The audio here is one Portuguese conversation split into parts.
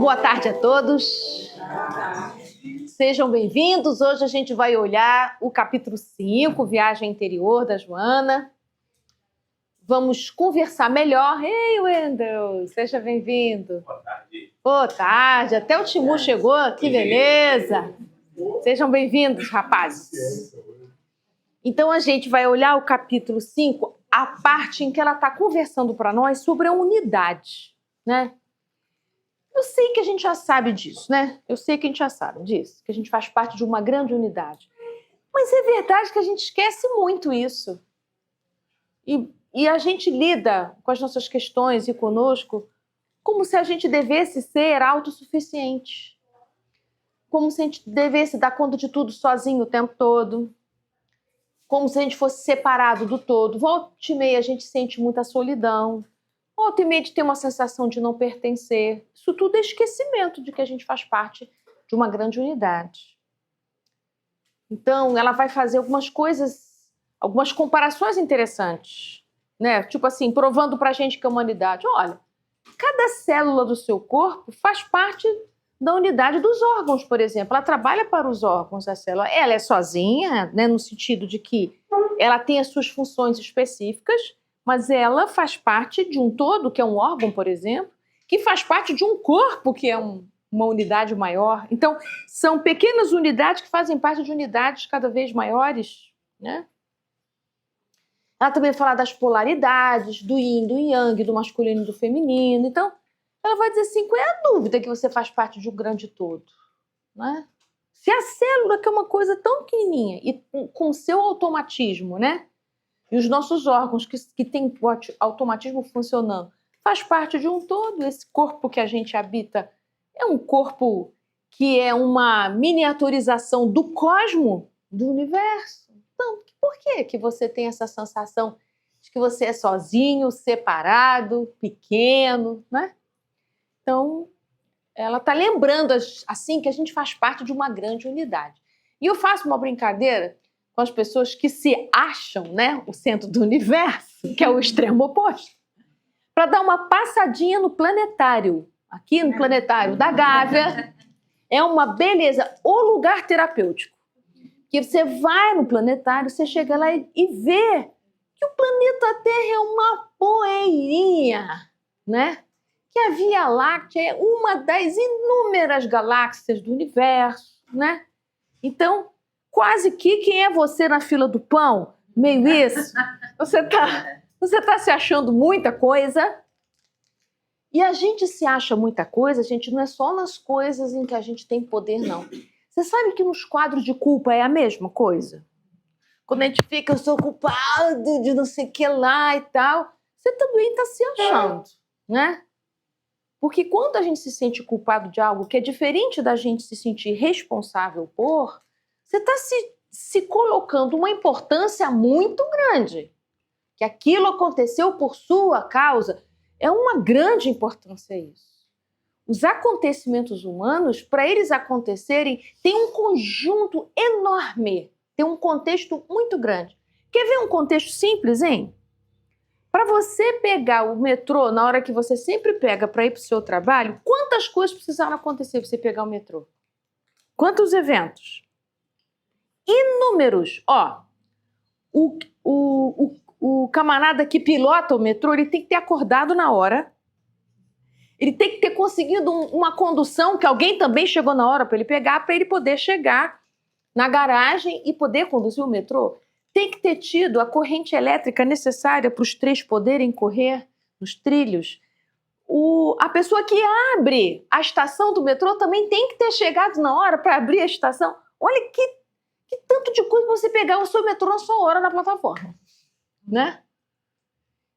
boa tarde a todos. Sejam bem-vindos. Hoje a gente vai olhar o capítulo 5, Viagem Interior, da Joana. Vamos conversar melhor. Ei, Wendel, seja bem-vindo. Boa tarde. Boa tarde. Até o Timu chegou. Que beleza. Sejam bem-vindos, rapazes. Então, a gente vai olhar o capítulo 5, a parte em que ela está conversando para nós sobre a unidade, né? Eu sei que a gente já sabe disso, né? Eu sei que a gente já sabe disso, que a gente faz parte de uma grande unidade. Mas é verdade que a gente esquece muito isso. E a gente lida com as nossas questões e conosco como se a gente devesse ser autossuficiente. Como se a gente devesse dar conta de tudo sozinho o tempo todo. Como se a gente fosse separado do todo. Volta e meia a gente sente muita solidão. Volta e meia de ter uma sensação de não pertencer. Isso tudo é esquecimento de que a gente faz parte de uma grande unidade. Então, ela vai fazer algumas coisas, algumas comparações interessantes, né? Tipo assim, provando pra gente que é uma unidade. Olha, cada célula do seu corpo faz parte da unidade dos órgãos, por exemplo. Ela trabalha para os órgãos, a célula. Ela é sozinha, né, no sentido de que ela tem as suas funções específicas, mas ela faz parte de um todo, que é um órgão, por exemplo, que faz parte de um corpo, que é uma unidade maior. Então, são pequenas unidades que fazem parte de unidades cada vez maiores, né? Ela também fala das polaridades, do yin, do yang, do masculino e do feminino. Então, ela vai dizer assim, qual é a dúvida que você faz parte de um grande todo? Né? Se a célula, que é uma coisa tão pequenininha, e com o seu automatismo, né? E os nossos órgãos que têm o automatismo funcionando, faz parte de um todo. Esse corpo que a gente habita é um corpo que é uma miniaturização do cosmo, do universo. Então, por que você tem essa sensação de que você é sozinho, separado, pequeno, né? Então, ela está lembrando assim que a gente faz parte de uma grande unidade. E eu faço uma brincadeira com as pessoas que se acham, né, o centro do universo, que é o extremo oposto, para dar uma passadinha no planetário. Aqui no planetário da Gávea é uma beleza, o lugar terapêutico. Que você vai no planetário, você chega lá e vê que o planeta Terra é uma poeirinha, né? Que a Via Láctea é uma das inúmeras galáxias do universo, né? Então, quase que quem é você na fila do pão? Meio isso. Você tá se achando muita coisa. E a gente se acha muita coisa, gente, não é só nas coisas em que a gente tem poder, não. Você sabe que nos quadros de culpa é a mesma coisa? Quando a gente fica, eu sou culpado de não sei o que lá e tal, você também está se achando, né? Porque quando a gente se sente culpado de algo que é diferente da gente se sentir responsável por, você está se colocando uma importância muito grande. Que aquilo aconteceu por sua causa. É uma grande importância isso. Os acontecimentos humanos, para eles acontecerem, tem um conjunto enorme, tem um contexto muito grande. Quer ver um contexto simples, hein? Para você pegar o metrô na hora que você sempre pega para ir para o seu trabalho, quantas coisas precisaram acontecer para você pegar o metrô? Quantos eventos? Inúmeros. Ó, o camarada que pilota o metrô, ele tem que ter acordado na hora. Ele tem que ter conseguido uma condução que alguém também chegou na hora para ele pegar, para ele poder chegar na garagem e poder conduzir o metrô. Tem que ter tido a corrente elétrica necessária para os trens poderem correr nos trilhos. A pessoa que abre a estação do metrô também tem que ter chegado na hora para abrir a estação. Olha que tanto de coisa você pegar o seu metrô na sua hora na plataforma, né?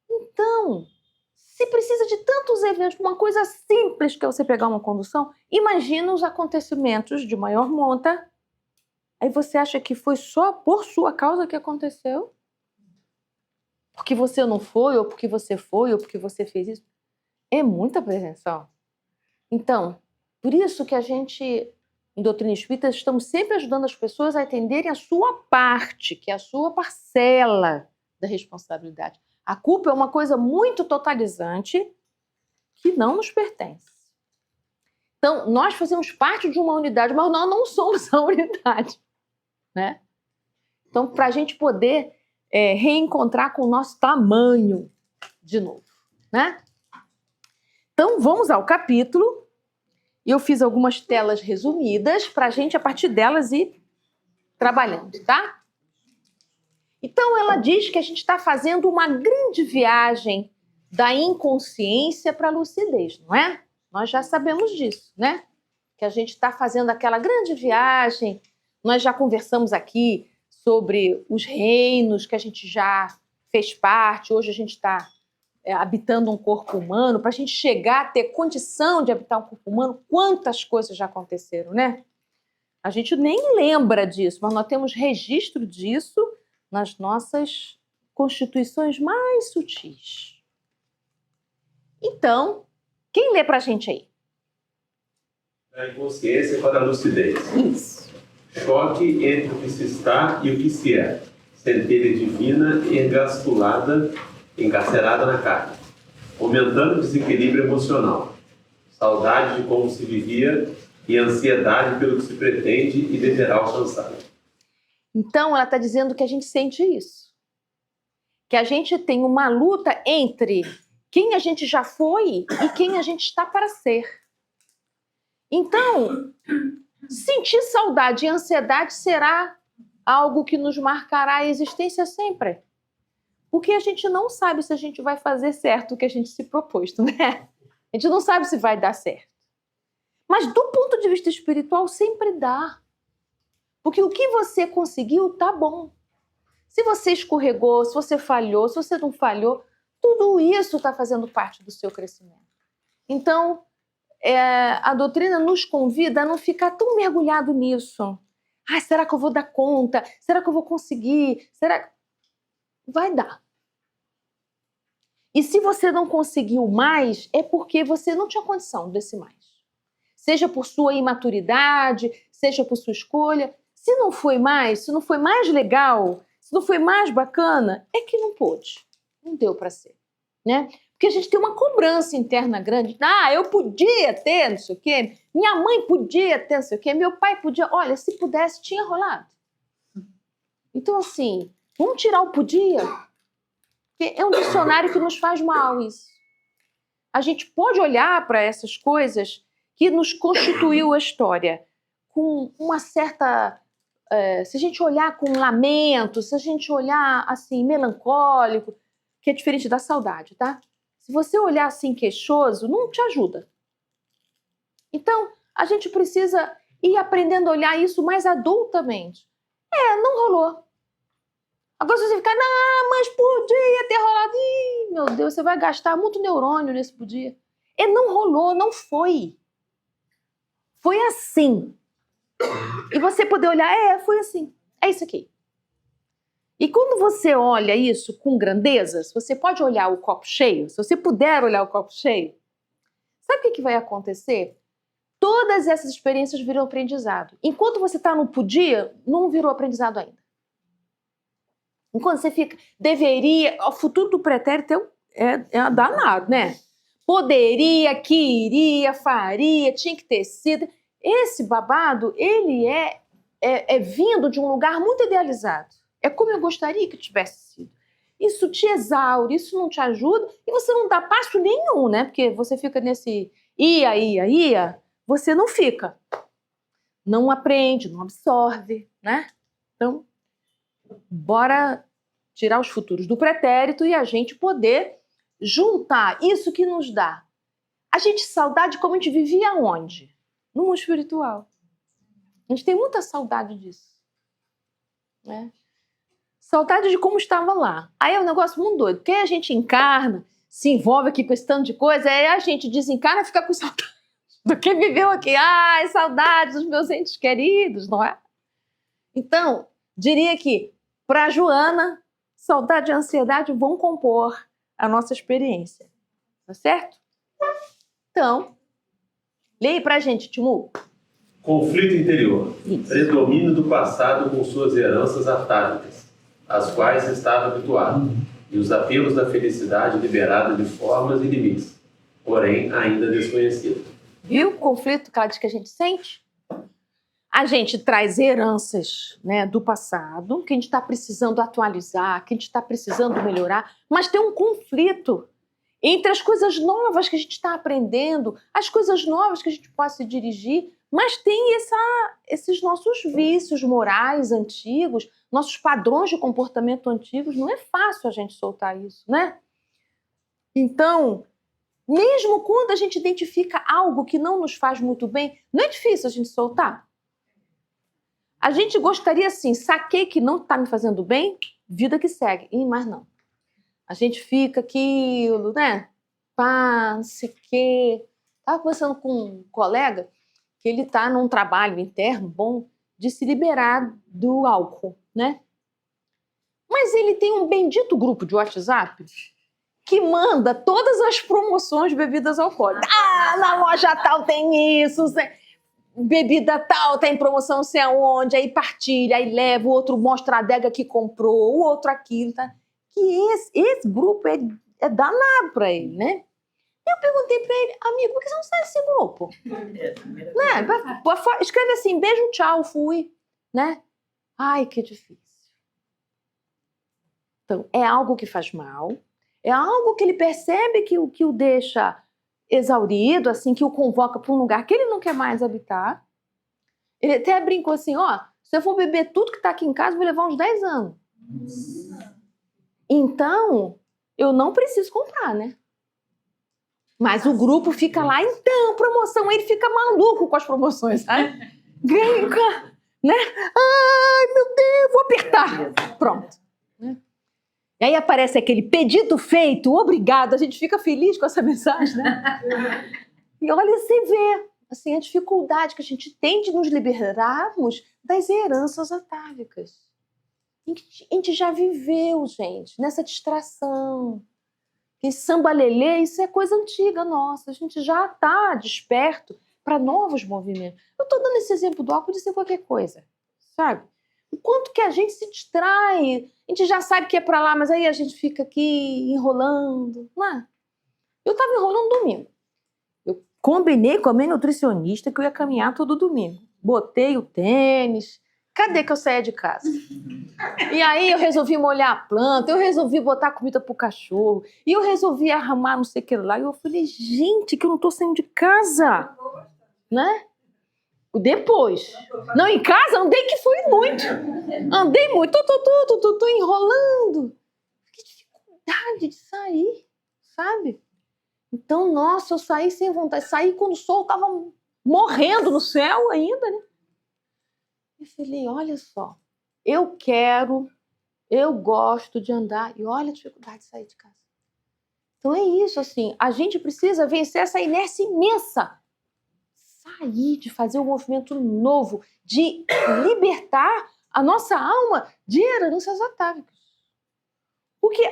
Então, se precisa de tantos eventos, uma coisa simples que é você pegar uma condução, imagina os acontecimentos de maior monta. Aí você acha que foi só por sua causa que aconteceu? Porque você não foi, ou porque você foi, ou porque você fez isso? É muita prevenção. Então, por isso que a gente, em doutrina espírita, estamos sempre ajudando as pessoas a entenderem a sua parte, que é a sua parcela da responsabilidade. A culpa é uma coisa muito totalizante que não nos pertence. Então, nós fazemos parte de uma unidade, mas nós não somos a unidade, né? Então, para a gente poder reencontrar com o nosso tamanho de novo, né? Então, vamos ao capítulo. Eu fiz algumas telas resumidas para a gente, a partir delas, ir trabalhando, tá? Então, ela diz que a gente está fazendo uma grande viagem da inconsciência para a lucidez, não é? Nós já sabemos disso, né? Que a gente está fazendo aquela grande viagem. Nós já conversamos aqui sobre os reinos que a gente já fez parte. Hoje a gente está habitando um corpo humano. Para a gente chegar a ter condição de habitar um corpo humano, quantas coisas já aconteceram, né? A gente nem lembra disso, mas nós temos registro disso nas nossas constituições mais sutis. Então, quem lê pra gente aí? A inconsciência para a lucidez. Isso. Choque entre o que se está e o que se é. Centelha divina engasculada, encarcerada na carne. Aumentando o desequilíbrio emocional. Saudade de como se vivia e ansiedade pelo que se pretende e deverá alcançar. Então, ela está dizendo que a gente sente isso. Que a gente tem uma luta entre quem a gente já foi e quem a gente está para ser. Então, sentir saudade e ansiedade será algo que nos marcará a existência sempre. Porque a gente não sabe se a gente vai fazer certo o que a gente se propôs, né? A gente não sabe se vai dar certo. Mas do ponto de vista espiritual, sempre dá. Porque o que você conseguiu tá bom. Se você escorregou, se você falhou, se você não falhou, tudo isso está fazendo parte do seu crescimento. Então, a doutrina nos convida a não ficar tão mergulhado nisso. Ah, será que eu vou dar conta? Será que eu vou conseguir? Vai dar. E se você não conseguiu mais, é porque você não tinha condição desse mais. Seja por sua imaturidade, seja por sua escolha. Se não foi mais, se não foi mais legal, se não foi mais bacana, é que não pôde. Não deu para ser, né? Porque a gente tem uma cobrança interna grande. Ah, eu podia ter, não sei o quê. Minha mãe podia ter, não sei o quê. Meu pai podia. Olha, se pudesse, tinha rolado. Então, assim, vamos tirar o podia. Porque é um dicionário que nos faz mal isso. A gente pode olhar para essas coisas que nos constituiu a história com uma certa... se a gente olhar com lamento, se a gente olhar assim, melancólico, que é diferente da saudade, tá? Se você olhar assim, queixoso, não te ajuda. Então, a gente precisa ir aprendendo a olhar isso mais adultamente. Não rolou. Agora, se você ficar, não, mas podia ter rolado. Ih, meu Deus, você vai gastar muito neurônio nesse podia. Não rolou, não foi. Foi assim. E você poder olhar, foi assim. É isso aqui. E quando você olha isso com grandeza, se você pode olhar o copo cheio, se você puder olhar o copo cheio, sabe o que vai acontecer? Todas essas experiências viram aprendizado. Enquanto você está no podia, não virou aprendizado ainda. Enquanto você fica, deveria, o futuro do pretérito é danado, né? Poderia, queria, faria, tinha que ter sido. Esse babado, ele é vindo de um lugar muito idealizado. É como eu gostaria que tivesse sido. Isso te exaure, isso não te ajuda e você não dá passo nenhum, né? Porque você fica nesse ia, você não fica. Não aprende, não absorve, né? Então, bora tirar os futuros do pretérito e a gente poder juntar isso que nos dá. A gente saudade como a gente vivia onde? No mundo espiritual. A gente tem muita saudade disso, né? Saudade de como estava lá. Aí é um negócio muito doido, porque a gente encarna, se envolve aqui com esse tanto de coisa, aí a gente desencarna e fica com saudade do que viveu aqui. Ai, saudade dos meus entes queridos, não é? Então, diria que, para a Joana, saudade e ansiedade vão compor a nossa experiência. Tá certo? Então, leia pra gente, Timu. Conflito interior. Isso. Predomínio do passado com suas heranças atávicas, às quais estava habituado, e os apelos da felicidade liberada de formas e limites, porém ainda desconhecida. Viu o conflito que ela diz que a gente sente? A gente traz heranças, né, do passado, que a gente está precisando atualizar, que a gente está precisando melhorar, mas tem um conflito entre as coisas novas que a gente está aprendendo, as coisas novas que a gente pode se dirigir, mas tem esses nossos vícios morais antigos, nossos padrões de comportamento antigos. Não é fácil a gente soltar isso, né? Então, mesmo quando a gente identifica algo que não nos faz muito bem, não é difícil a gente soltar. A gente gostaria assim, saquei que não está me fazendo bem, vida que segue. Mas não. A gente fica aquilo, né? Pá, não sei o quê. Estava conversando com um colega que ele está num trabalho interno bom de se liberar do álcool, né? Mas ele tem um bendito grupo de WhatsApp que manda todas as promoções de bebidas alcoólicas. Ah, na loja tal tem isso, bebida tal tá em promoção não sei aonde, aí partilha, aí leva, o outro mostra a adega que comprou, o outro aquilo, tá? Que esse grupo é danado para ele, né? Eu perguntei para ele, amigo, por que você não sai desse grupo? Né? Escreve assim, beijo, tchau, fui, né? Ai, que difícil. Então, é algo que faz mal, é algo que ele percebe que o deixa exaurido, assim, que o convoca para um lugar que ele não quer mais habitar. Ele até brincou assim, ó, se eu for beber tudo que está aqui em casa, vou levar uns 10 anos. Então, eu não preciso comprar, né? Mas o grupo fica lá, então, promoção, ele fica maluco com as promoções, sabe? Ganha, né? Ai, meu Deus, vou apertar. Pronto. E aí aparece aquele pedido feito, obrigado, a gente fica feliz com essa mensagem, né? E olha, você vê assim, a dificuldade que a gente tem de nos liberarmos das heranças atávicas. A gente já viveu, gente, nessa distração. Esse samba-lelê, isso é coisa antiga nossa. A gente já está desperto para novos movimentos. Eu estou dando esse exemplo do álcool de ser qualquer coisa, sabe? O quanto que a gente se distrai, a gente já sabe que é para lá, mas aí a gente fica aqui enrolando. Não é? Eu estava enrolando domingo. Eu combinei com a minha nutricionista que eu ia caminhar todo domingo. Botei o tênis. Cadê que eu saía de casa? E aí eu resolvi molhar a planta, eu resolvi botar comida pro cachorro, e eu resolvi arrumar não sei o que lá. E eu falei, gente, que eu não tô saindo de casa. Né? Depois. Não, em casa andei que foi muito. Andei muito, tô enrolando. Que dificuldade de sair, sabe? Então, nossa, eu saí sem vontade. Saí quando o sol tava morrendo no céu ainda, né? Eu falei, olha só, eu gosto de andar. E olha a dificuldade de sair de casa. Então é isso, assim, a gente precisa vencer essa inércia imensa. Sair, de fazer um movimento novo, de libertar a nossa alma de heranças atávicas. Porque,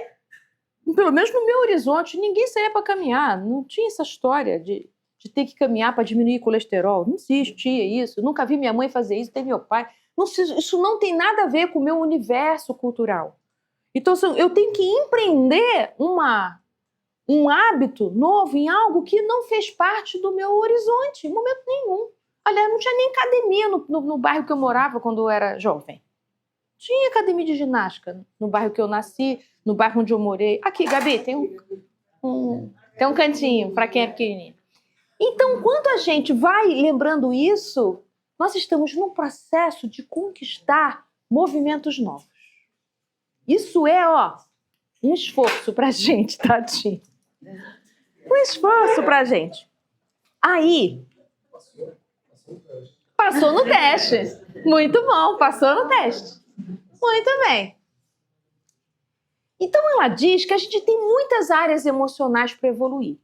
pelo menos no meu horizonte, ninguém saía para caminhar. Não tinha essa história de ter que caminhar para diminuir colesterol. Não existia isso. Eu nunca vi minha mãe fazer isso, nem meu pai. Isso não tem nada a ver com o meu universo cultural. Então, eu tenho que empreender um hábito novo em algo que não fez parte do meu horizonte, em momento nenhum. Aliás, não tinha nem academia no bairro que eu morava quando eu era jovem. Tinha academia de ginástica no bairro que eu nasci, no bairro onde eu morei. Aqui, Gabi, tem um cantinho para quem é pequenininho. Então, quando a gente vai lembrando isso, nós estamos num processo de conquistar movimentos novos. Isso é, um esforço pra gente, tadinho. Um esforço pra gente. Aí, passou no teste. Muito bom, passou no teste. Muito bem. Então, ela diz que a gente tem muitas áreas emocionais para evoluir.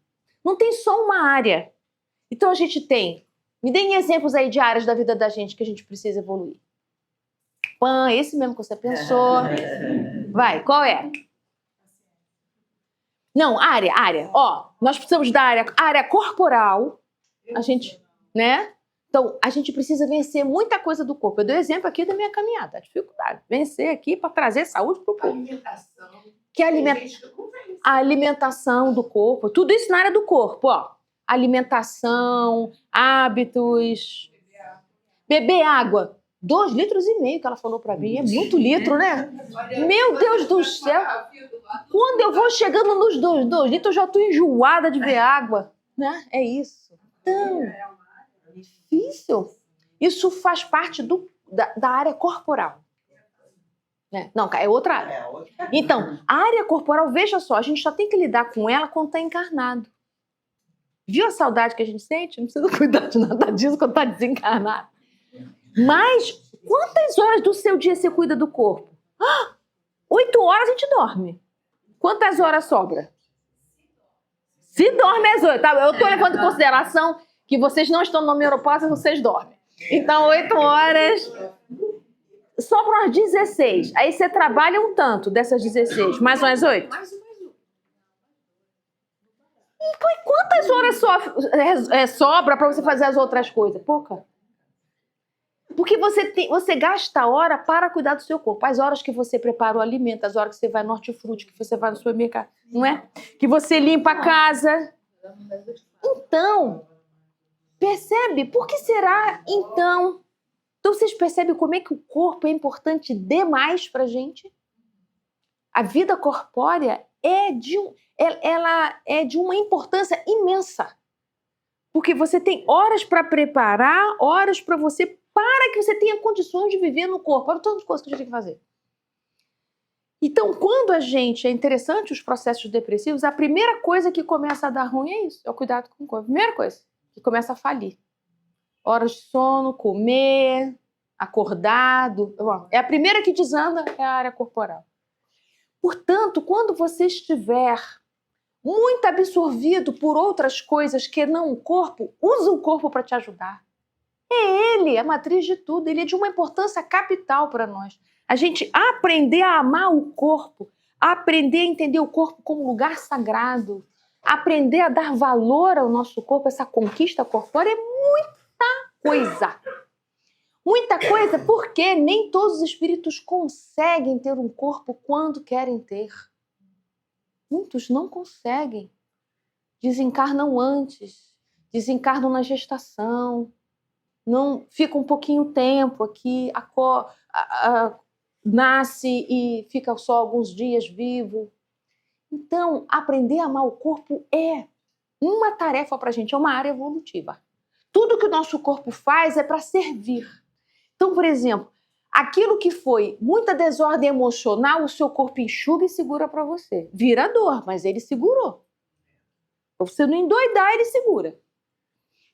Não tem só uma área. Então, a gente tem... Me deem exemplos aí de áreas da vida da gente que a gente precisa evoluir. Esse mesmo que você pensou. Vai, qual é? Não, área. Nós precisamos da área corporal. A gente, né? Então, a gente precisa vencer muita coisa do corpo. Eu dei o exemplo aqui da minha caminhada, a dificuldade. Vencer aqui para trazer saúde para o corpo. Que é a alimentação do corpo. Tudo isso na área do corpo, alimentação, hábitos. Beber água. 2,5 litros que ela falou para mim. É muito litro, né? Meu Deus do céu. Quando eu vou chegando nos 2 litros, eu já estou enjoada de ver água. Né? É isso. Então, difícil. Isso faz parte da área corporal. Não, é outra área. Então, a área corporal, veja só, a gente só tem que lidar com ela quando está encarnado. Viu a saudade que a gente sente? Não precisa cuidar de nada disso quando está desencarnado. Mas quantas horas do seu dia você cuida do corpo? 8 horas a gente dorme. Quantas horas sobra? Se dorme às 8. Tá? Eu estou levando em consideração que vocês não estão no homeopata, vocês dormem. Então, 8 horas... Sobram as 16. Aí você trabalha um tanto dessas 16. Mais umas 8? E quantas horas sobra para você fazer as outras coisas? Pouca. Porque você gasta a hora para cuidar do seu corpo. As horas que você prepara o alimento, as horas que você vai no hortifruti, que você vai no supermercado, não é? Que você limpa a casa. Então, percebe? Por que será, então... Então, vocês percebem como é que o corpo é importante demais para a gente? A vida corpórea ela é de uma importância imensa. Porque você tem horas para preparar, horas para que você tenha condições de viver no corpo. Olha todas as coisas que a gente tem que fazer. Então, quando é interessante os processos depressivos, a primeira coisa que começa a dar ruim é isso, é o cuidado com o corpo. A primeira coisa que começa a falir. Horas de sono, comer, acordado. Bom, a primeira que desanda é a área corporal. Portanto, quando você estiver muito absorvido por outras coisas que não o corpo, usa o corpo para te ajudar. É ele, a matriz de tudo. Ele é de uma importância capital para nós. A gente aprender a amar o corpo, aprender a entender o corpo como lugar sagrado, aprender a dar valor ao nosso corpo, essa conquista corpórea é muita coisa. Muita coisa, porque nem todos os espíritos conseguem ter um corpo quando querem ter. Muitos não conseguem. Desencarnam antes, desencarnam na gestação, não fica um pouquinho tempo aqui, nasce e fica só alguns dias vivo. Então, aprender a amar o corpo é uma tarefa para a gente, é uma área evolutiva. Tudo que o nosso corpo faz é para servir. Então, por exemplo, aquilo que foi muita desordem emocional, o seu corpo enxuga e segura para você. Vira dor, mas ele segurou. Para você não endoidar, ele segura.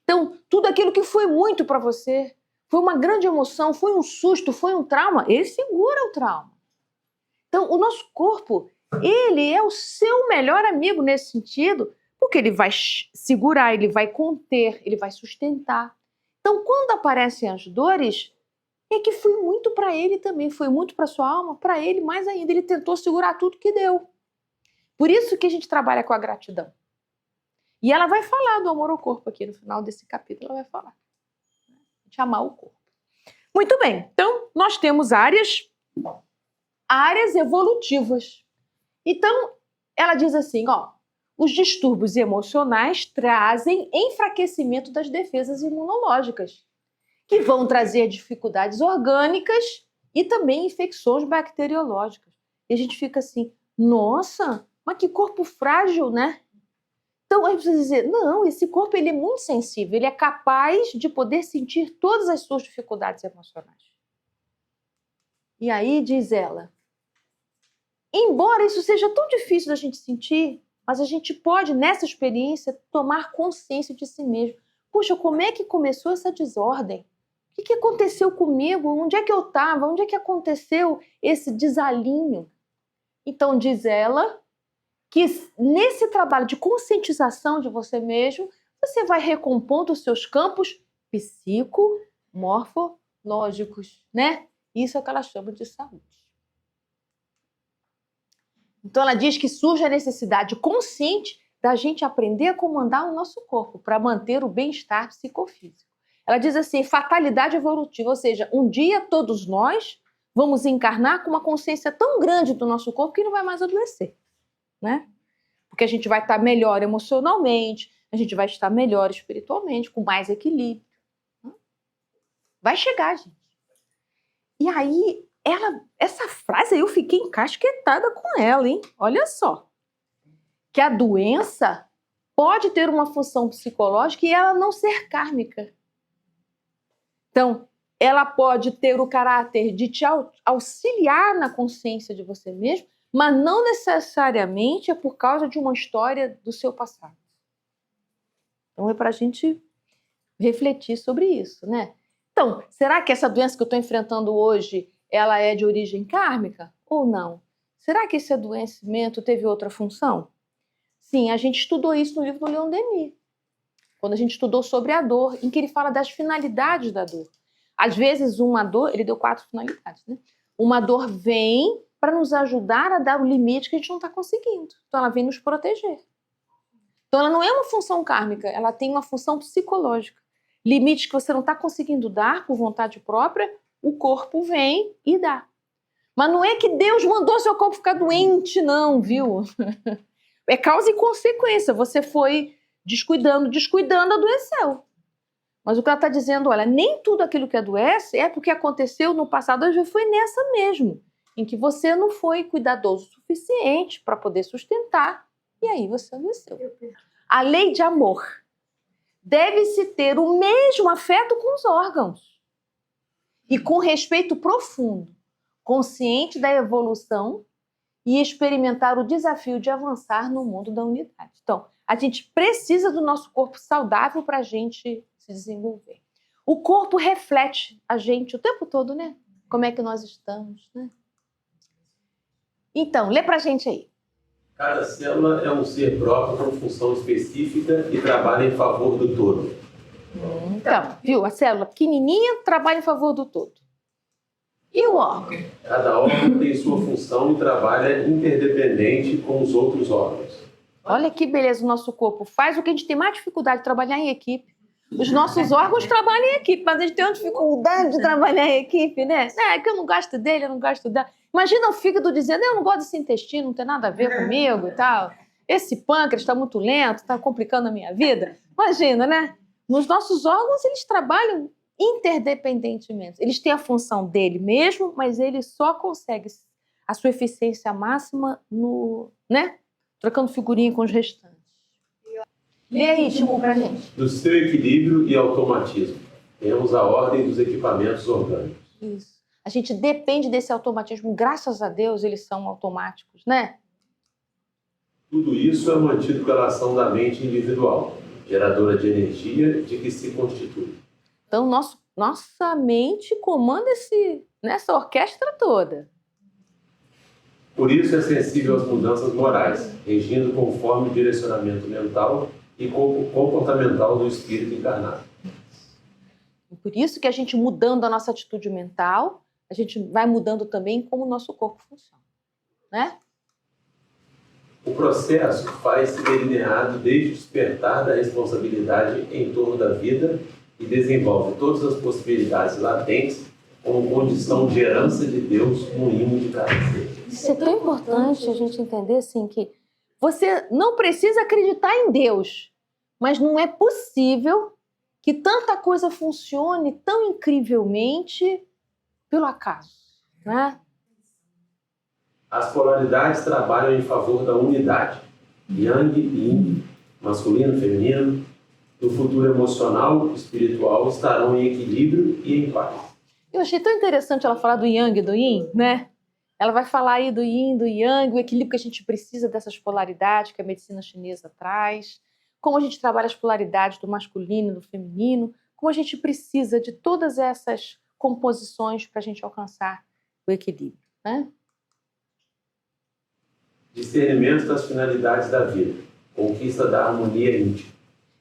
Então, tudo aquilo que foi muito para você, foi uma grande emoção, foi um susto, foi um trauma, ele segura o trauma. Então, o nosso corpo, ele é o seu melhor amigo nesse sentido, porque ele vai segurar, ele vai conter, ele vai sustentar. Então, quando aparecem as dores, é que foi muito para ele também, foi muito para sua alma, para ele mais ainda. Ele tentou segurar tudo que deu. Por isso que a gente trabalha com a gratidão. E ela vai falar do amor ao corpo aqui no final desse capítulo, ela vai falar. De amar o corpo. Muito bem, então nós temos áreas evolutivas. Então, ela diz assim, os distúrbios emocionais trazem enfraquecimento das defesas imunológicas, que vão trazer dificuldades orgânicas e também infecções bacteriológicas. E a gente fica assim, nossa, mas que corpo frágil, né? Então, a gente precisa dizer, não, esse corpo ele é muito sensível, ele é capaz de poder sentir todas as suas dificuldades emocionais. E aí, diz ela, embora isso seja tão difícil da gente sentir, mas a gente pode, nessa experiência, tomar consciência de si mesmo. Puxa, como é que começou essa desordem? O que aconteceu comigo? Onde é que eu estava? Onde é que aconteceu esse desalinho? Então, diz ela, que nesse trabalho de conscientização de você mesmo, você vai recompondo os seus campos psicomorfológicos, né? Isso é o que ela chama de saúde. Então ela diz que surge a necessidade consciente da gente aprender a comandar o nosso corpo para manter o bem-estar psicofísico. Ela diz assim, fatalidade evolutiva, ou seja, um dia todos nós vamos encarnar com uma consciência tão grande do nosso corpo que não vai mais adoecer. Né? Porque a gente vai estar melhor emocionalmente, a gente vai estar melhor espiritualmente, com mais equilíbrio. Vai chegar, gente. E aí, essa frase aí eu fiquei encasquetada com ela, hein? Olha só. Que a doença pode ter uma função psicológica e ela não ser kármica. Então, ela pode ter o caráter de te auxiliar na consciência de você mesmo, mas não necessariamente é por causa de uma história do seu passado. Então, é para a gente refletir sobre isso, né? Então, será que essa doença que eu estou enfrentando hoje, ela é de origem kármica ou não? Será que esse adoecimento teve outra função? Sim, a gente estudou isso no livro do Leon Denis, quando a gente estudou sobre a dor, em que ele fala das finalidades da dor. Às vezes, uma dor, ele deu 4 finalidades, né? Uma dor vem para nos ajudar a dar o limite que a gente não está conseguindo. Então, ela vem nos proteger. Então, ela não é uma função kármica, ela tem uma função psicológica. Limites que você não está conseguindo dar por vontade própria, o corpo vem e dá. Mas não é que Deus mandou seu corpo ficar doente, não, viu? É causa e consequência. Você foi descuidando, adoeceu. Mas o que ela está dizendo, olha, nem tudo aquilo que adoece é porque aconteceu no passado, já foi nessa mesmo, em que você não foi cuidadoso o suficiente para poder sustentar, e aí você adoeceu. A lei de amor. Deve-se ter o mesmo afeto com os órgãos e com respeito profundo, consciente da evolução e experimentar o desafio de avançar no mundo da unidade. Então, a gente precisa do nosso corpo saudável para a gente se desenvolver. O corpo reflete a gente o tempo todo, né? Como é que nós estamos, né? Então, lê para a gente aí. Cada célula é um ser próprio com função específica e trabalha em favor do todo. Então, viu? A célula pequenininha trabalha em favor do todo. E o órgão? Cada órgão tem sua função e trabalha interdependente com os outros órgãos. Olha que beleza o nosso corpo. Faz o que a gente tem mais dificuldade de trabalhar em equipe. Os nossos órgãos trabalham em equipe, mas a gente tem uma dificuldade de trabalhar em equipe, né? É que eu não gosto dele, eu não gosto dela. Imagina o fígado dizendo, eu não gosto desse intestino, não tem nada a ver comigo e tal. Esse pâncreas está muito lento, está complicando a minha vida. Imagina, né? Nos nossos órgãos, eles trabalham interdependentemente. Eles têm a função dele mesmo, mas ele só consegue a sua eficiência máxima no, né? Trocando figurinha com os restantes. Lê aí, Timur, pra gente. Do seu equilíbrio e automatismo, temos a ordem dos equipamentos orgânicos. Isso. A gente depende desse automatismo. Graças a Deus, eles são automáticos, né? Tudo isso é mantido pela ação da mente individual, geradora de energia de que se constitui. Então, nossa mente comanda nessa orquestra toda. Por isso é sensível às mudanças morais, regindo conforme o direcionamento mental e comportamental do espírito encarnado. Por isso que a gente mudando a nossa atitude mental, a gente vai mudando também como o nosso corpo funciona, né? O processo faz-se delineado desde o despertar da responsabilidade em torno da vida e desenvolve todas as possibilidades latentes como condição de herança de Deus no ímã de cada ser. Isso é tão importante a gente entender assim, que você não precisa acreditar em Deus, mas não é possível que tanta coisa funcione tão incrivelmente pelo acaso, né? As polaridades trabalham em favor da unidade, Yang e Yin, masculino e feminino, no futuro emocional e espiritual estarão em equilíbrio e em paz. Eu achei tão interessante ela falar do Yang e do Yin, né? Ela vai falar aí do Yin, do Yang, o equilíbrio que a gente precisa dessas polaridades que a medicina chinesa traz, como a gente trabalha as polaridades do masculino e do feminino, como a gente precisa de todas essas composições para a gente alcançar o equilíbrio, né? Discernimento das finalidades da vida, conquista da harmonia íntima.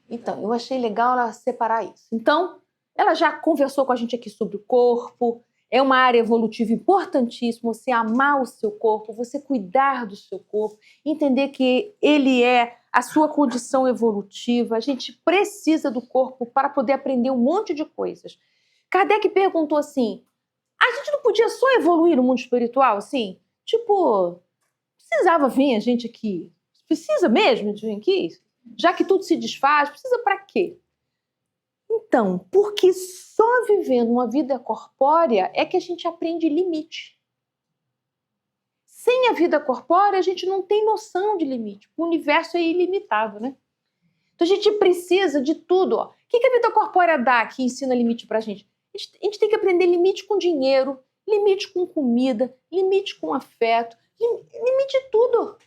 Então, eu achei legal ela separar isso. Então, ela já conversou com a gente aqui sobre o corpo, é uma área evolutiva importantíssima, você amar o seu corpo, você cuidar do seu corpo, entender que ele é a sua condição evolutiva, a gente precisa do corpo para poder aprender um monte de coisas. Kardec perguntou assim, a gente não podia só evoluir no mundo espiritual, assim? Tipo, precisava vir a gente aqui? Precisa mesmo de vir aqui? Já que tudo se desfaz, precisa para quê? Então, porque só vivendo uma vida corpórea é que a gente aprende limite. Sem a vida corpórea, a gente não tem noção de limite. O universo é ilimitável, né? Então, a gente precisa de tudo. Ó. O que a vida corpórea dá que ensina limite pra gente? A gente tem que aprender limite com dinheiro, limite com comida, limite com afeto, limite de tudo.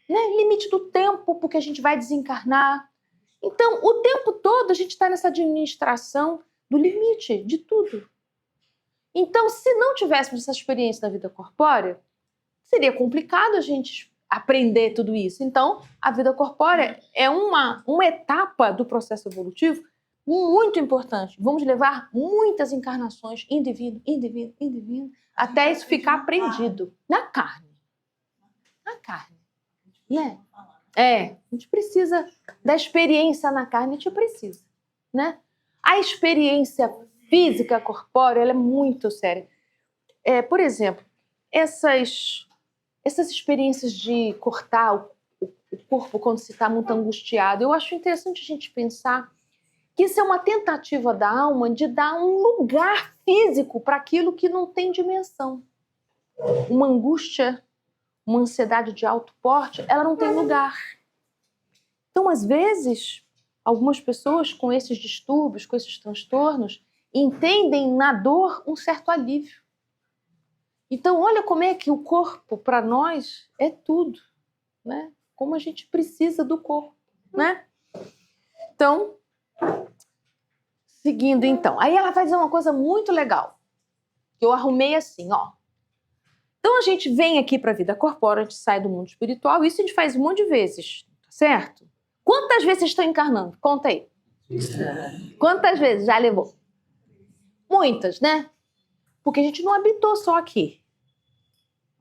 Né? Limite do tempo, porque a gente vai desencarnar. Então, o tempo todo a gente está nessa administração do limite de tudo. Então, se não tivéssemos essa experiência da vida corpórea, seria complicado a gente aprender tudo isso. Então, a vida corpórea é uma etapa do processo evolutivo muito importante. Vamos levar muitas encarnações, indo e vindo, até isso ficar aprendido. Na carne. Na carne. Né? A gente precisa da experiência na carne, a gente precisa. Né? A experiência física corpórea ela é muito séria. Por exemplo, essas experiências de cortar o corpo quando se está muito angustiado, eu acho interessante a gente pensar que isso é uma tentativa da alma de dar um lugar físico para aquilo que não tem dimensão. Uma angústia, uma ansiedade de alto porte, ela não tem lugar. Então, às vezes, algumas pessoas com esses distúrbios, com esses transtornos, entendem na dor um certo alívio. Então, olha como é que o corpo, para nós, é tudo, né? Como a gente precisa do corpo, né? Então, seguindo então. Aí ela vai dizer uma coisa muito legal, que eu arrumei assim, ó. Então, a gente vem aqui para a vida corpórea, a gente sai do mundo espiritual, isso a gente faz um monte de vezes, tá certo? Quantas vezes vocês estão encarnando? Conta aí. Quantas vezes já levou? Muitas, né? Porque a gente não habitou só aqui.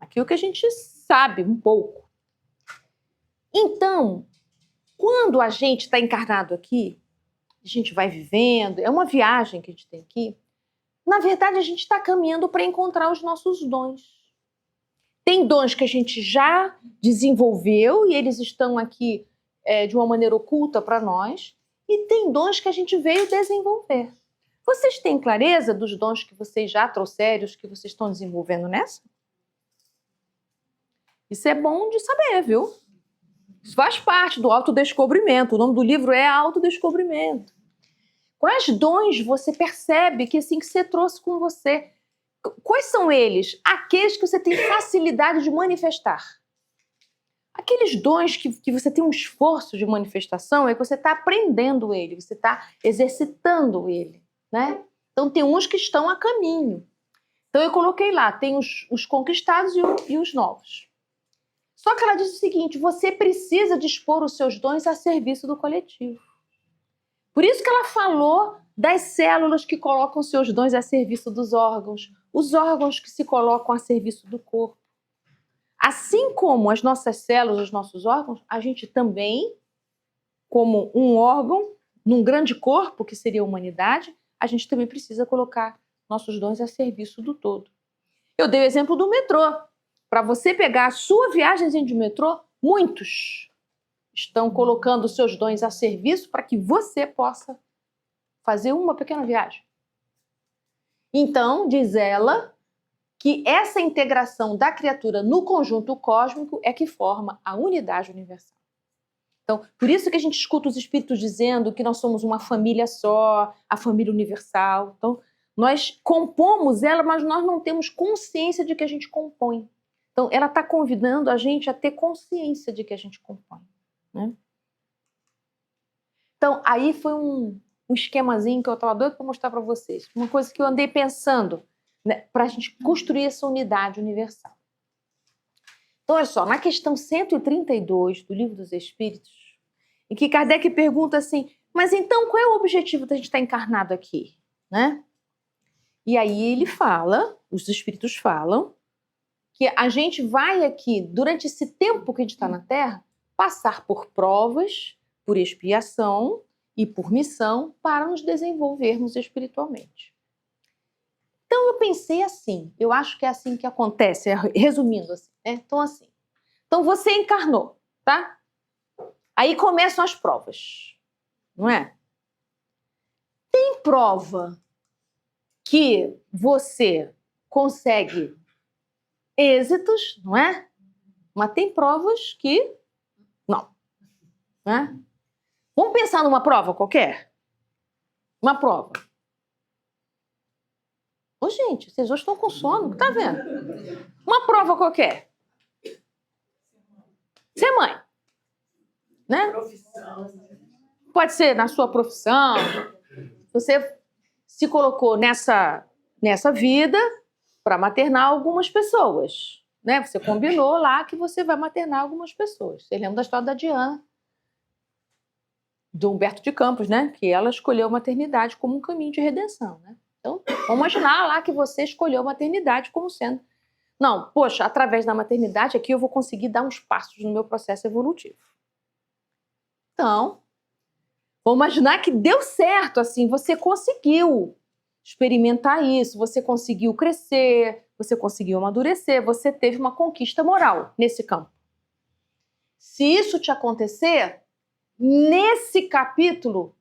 Aqui é o que a gente sabe um pouco. Então, quando a gente está encarnado aqui, a gente vai vivendo, é uma viagem que a gente tem aqui, na verdade a gente está caminhando para encontrar os nossos dons. Tem dons que a gente já desenvolveu e eles estão aqui de uma maneira oculta para nós, e tem dons que a gente veio desenvolver. Vocês têm clareza dos dons que vocês já trouxeram, os que vocês estão desenvolvendo nessa? Isso é bom de saber, viu? Isso faz parte do autodescobrimento. O nome do livro é Autodescobrimento. Quais dons você percebe que assim que você trouxe com você? Quais são eles? Aqueles que você tem facilidade de manifestar. Aqueles dons que você tem um esforço de manifestação é que você está aprendendo ele, você está exercitando ele, né? Então tem uns que estão a caminho. Então eu coloquei lá, tem os conquistados e os novos. Só que ela diz o seguinte, você precisa dispor os seus dons a serviço do coletivo. Por isso que ela falou das células que colocam seus dons a serviço dos órgãos, os órgãos que se colocam a serviço do corpo. Assim como as nossas células, os nossos órgãos, a gente também, como um órgão, num grande corpo, que seria a humanidade, a gente também precisa colocar nossos dons a serviço do todo. Eu dei o exemplo do metrô. Para você pegar a sua viagem de metrô, muitos estão colocando seus dons a serviço para que você possa fazer uma pequena viagem. Então, diz ela, que essa integração da criatura no conjunto cósmico é que forma a unidade universal. Então, por isso que a gente escuta os espíritos dizendo que nós somos uma família só, a família universal. Então, nós compomos ela, mas nós não temos consciência de que a gente compõe. Então, ela está convidando a gente a ter consciência de que a gente compõe. Né? Então, aí foi um esquemazinho que eu estava doido para mostrar para vocês. Uma coisa que eu andei pensando, né, para a gente construir essa unidade universal. Então, olha só, na questão 132 do Livro dos Espíritos, em que Kardec pergunta assim, mas então qual é o objetivo da gente estar encarnado aqui? Né? E aí ele fala, os Espíritos falam, que a gente vai aqui, durante esse tempo que a gente está na Terra, passar por provas, por expiação e por missão para nos desenvolvermos espiritualmente. Então eu pensei assim, eu acho que é assim que acontece, resumindo assim, né? Então você encarnou, tá? Aí começam as provas, não é? Tem prova que você consegue êxitos, não é? Mas tem provas que não, né? Vamos pensar numa prova qualquer? Uma prova. Ô, gente, vocês hoje estão com sono, tá vendo? Uma prova qualquer. Ser mãe, né? Pode ser na sua profissão. Você se colocou nessa vida para maternar algumas pessoas, né? Você combinou lá que você vai maternar algumas pessoas. Você lembra da história da Diana, do Humberto de Campos, né? Que ela escolheu a maternidade como um caminho de redenção, né? Então, vamos imaginar lá que você escolheu a maternidade como sendo... Não, poxa, através da maternidade aqui eu vou conseguir dar uns passos no meu processo evolutivo. Então, vamos imaginar que deu certo, assim, você conseguiu experimentar isso, você conseguiu crescer, você conseguiu amadurecer, você teve uma conquista moral nesse campo. Se isso te acontecer, nesse capítulo,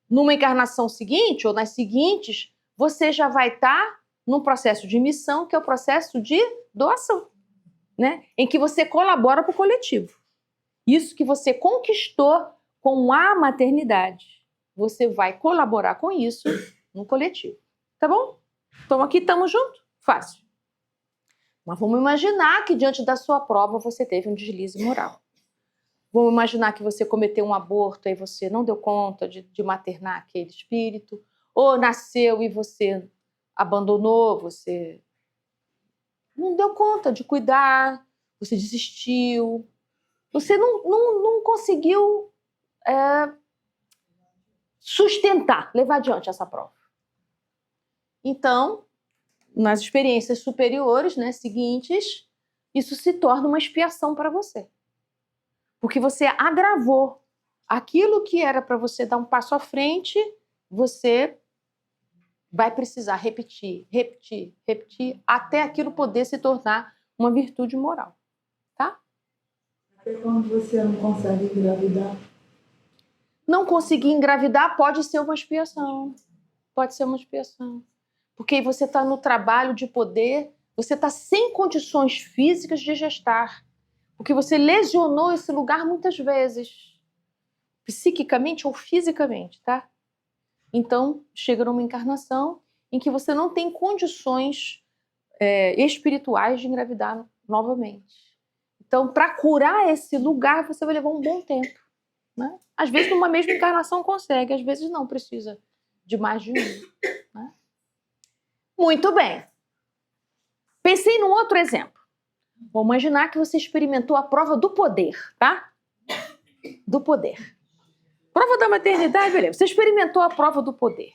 numa encarnação seguinte ou nas seguintes, você já vai estar num processo de missão, que é o processo de doação, né? Em que você colabora para o coletivo. Isso que você conquistou com a maternidade, você vai colaborar com isso no coletivo. Tá bom? Então aqui estamos juntos? Fácil. Mas vamos imaginar que diante da sua prova você teve um deslize moral. Vamos imaginar que você cometeu um aborto e você não deu conta de maternar aquele espírito, ou nasceu e você abandonou, você não deu conta de cuidar, você desistiu, você não conseguiu sustentar, levar adiante essa prova. Então, nas experiências superiores, né, seguintes, isso se torna uma expiação para você. Porque você agravou aquilo que era para você dar um passo à frente, você vai precisar repetir, até aquilo poder se tornar uma virtude moral. Tá? Até quando você não consegue engravidar? Não conseguir engravidar pode ser uma expiação. Pode ser uma expiação. Porque você está no trabalho de poder, você está sem condições físicas de gestar. Porque você lesionou esse lugar muitas vezes. Psiquicamente ou fisicamente, tá? Então, chega numa encarnação em que você não tem condições espirituais de engravidar novamente. Então, para curar esse lugar, você vai levar um bom tempo. Né? Às vezes, numa mesma encarnação consegue, às vezes não, precisa de mais de um. Né? Muito bem. Pensei num outro exemplo. Vamos imaginar que você experimentou a prova do poder, tá? Do poder. Prova da maternidade, beleza. Você experimentou a prova do poder.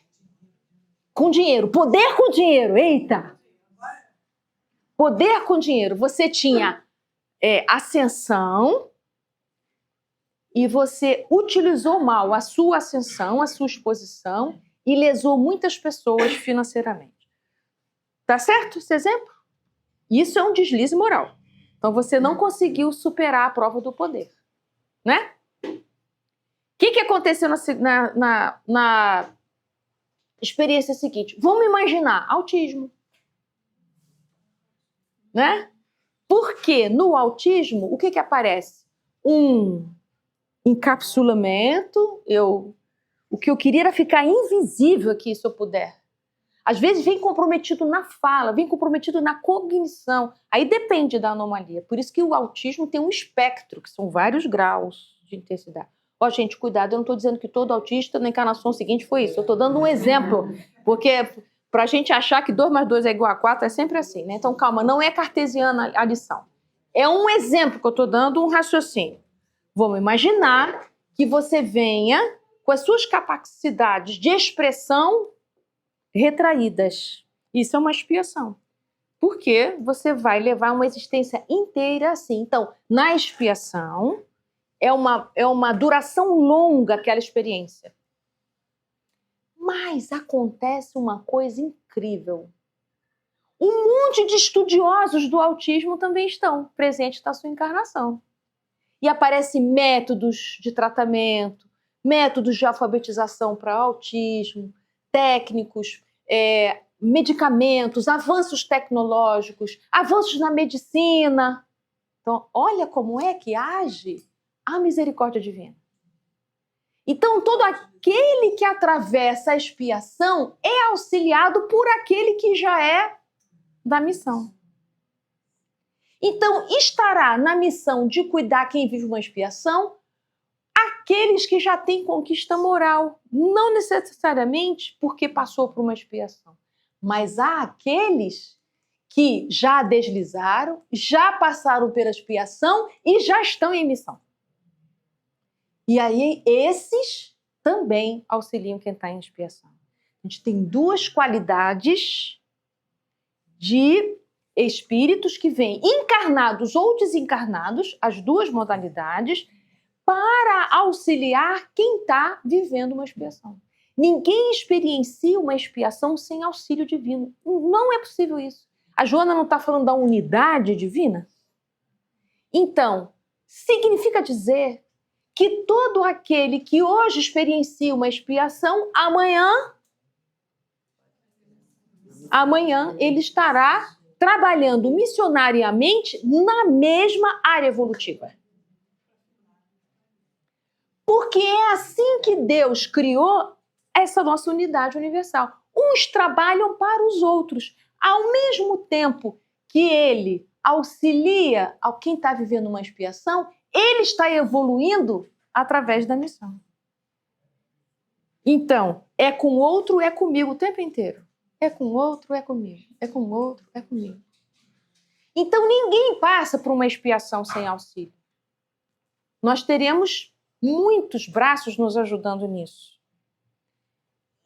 Com dinheiro. Poder com dinheiro. Eita! Poder com dinheiro. Você tinha ascensão e você utilizou mal a sua ascensão, a sua exposição e lesou muitas pessoas financeiramente. Tá certo esse exemplo? Isso é um deslize moral. Então você não conseguiu superar a prova do poder. Né? O que aconteceu na experiência seguinte? Vamos imaginar, autismo. Né? Porque no autismo, o que aparece? Um encapsulamento. O que eu queria era ficar invisível aqui, se eu puder. Às vezes vem comprometido na fala, vem comprometido na cognição. Aí depende da anomalia. Por isso que o autismo tem um espectro, que são vários graus de intensidade. Ó, gente, cuidado, eu não estou dizendo que todo autista na encarnação seguinte foi isso. Eu estou dando um exemplo, porque para a gente achar que 2 mais 2 é igual a 4 é sempre assim, né? Então, calma, não é cartesiana a lição. É um exemplo que eu estou dando, um raciocínio. Vamos imaginar que você venha com as suas capacidades de expressão retraídas. Isso é uma expiação. Porque você vai levar uma existência inteira assim. Então, na expiação, é uma duração longa aquela experiência. Mas acontece uma coisa incrível. Um monte de estudiosos do autismo também estão presentes na sua encarnação. e aparecem métodos de tratamento, métodos de alfabetização para autismo, técnicos, medicamentos, avanços tecnológicos, avanços na medicina. Então, olha como é que age a misericórdia divina. Então, todo aquele que atravessa a expiação é auxiliado por aquele que já é da missão. Então, estará na missão de cuidar quem vive uma expiação aqueles que já têm conquista moral, não necessariamente porque passou por uma expiação, mas há aqueles que já deslizaram, já passaram pela expiação e já estão em missão. E aí, esses também auxiliam quem está em expiação. A gente tem duas qualidades de espíritos que vêm encarnados ou desencarnados, as duas modalidades, para auxiliar quem está vivendo uma expiação. Ninguém experiencia uma expiação sem auxílio divino. Não é possível isso. A Joana não está falando da unidade divina? Então, significa dizer que todo aquele que hoje experiencia uma expiação, amanhã ele estará trabalhando missionariamente na mesma área evolutiva. Porque é assim que Deus criou essa nossa unidade universal. Uns trabalham para os outros. Ao mesmo tempo que ele auxilia a quem está vivendo uma expiação, ele está evoluindo através da missão. Então, é com o outro, é comigo o tempo inteiro. É com o outro, é comigo. É com o outro, é comigo. Então, ninguém passa por uma expiação sem auxílio. Nós teremos muitos braços nos ajudando nisso.